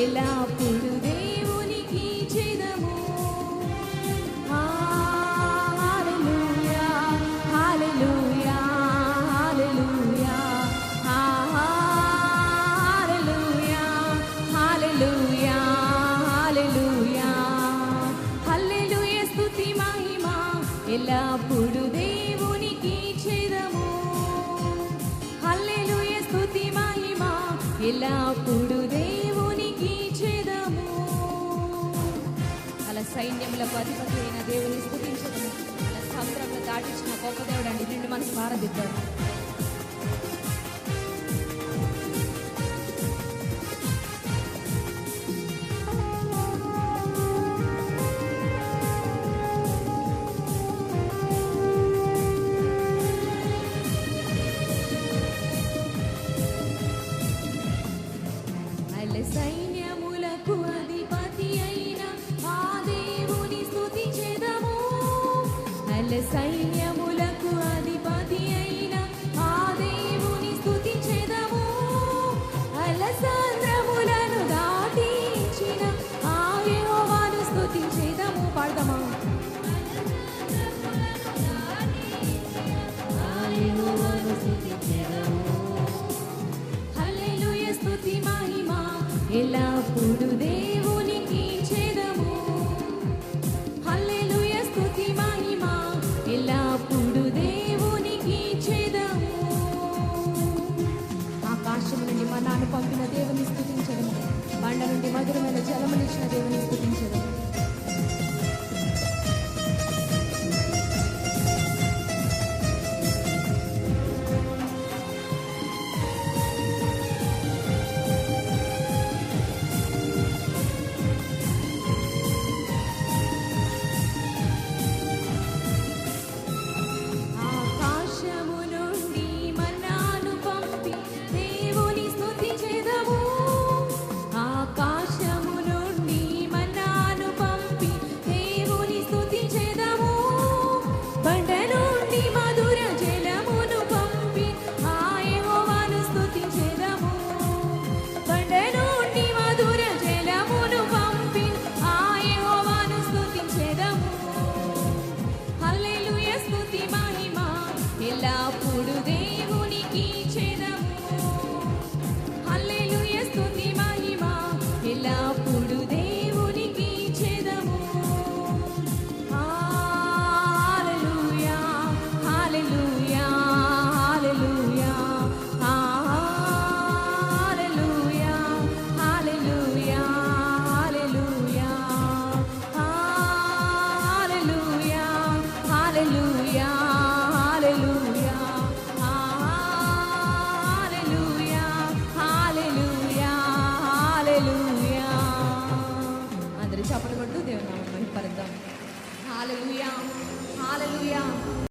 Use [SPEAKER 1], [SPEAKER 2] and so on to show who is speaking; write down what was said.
[SPEAKER 1] ఎల్లప్పుడు దేవునికి చెదము. హల్లెలూయా హల్లెలూయా హల్లెలూయా హల్లెలూయా హల్లెలూయా హల్లెలూయా హల్లెలూయా స్తుతి మహిమ ఎల్లప్పుడు దేవునికి చెదము. హల్లెలూయా స్తుతి మహిమ ఎల్లప్పుడు దేవునికి చెదము. అలా సైన్యములకు అధిపతి అయిన దేవుని స్తుతించదము. అలా సముద్రంలో దాటించిన గొప్ప దేవుడు అండి. నిండు మనసు ఆరాధిద్దాం. సైన్యములకు అధిపతి అయిన ఆ దేవుని స్తుతించెదము. సైన్యములకు అధిపతి అయిన ఆ దేవుని స్తుతించెదము. సముద్రములను దాటించిన ఆ యెహోవాను స్తుతించెదము. పాడదామా? హల్లెలూయా స్తుతి మహిమ ఎల్లప్పుడు దేవునికి చెదము. హల్లెలూయా స్తుతి మహిమ ఎల్లప్పుడు దేవునికి చెదము. ఆకాశము నుండి మన్నాను పంపిన దేవుని స్తుతించడము. బండ నుండి మధురమైన జలమునిచ్చిన దేవుని స్తుతించడము.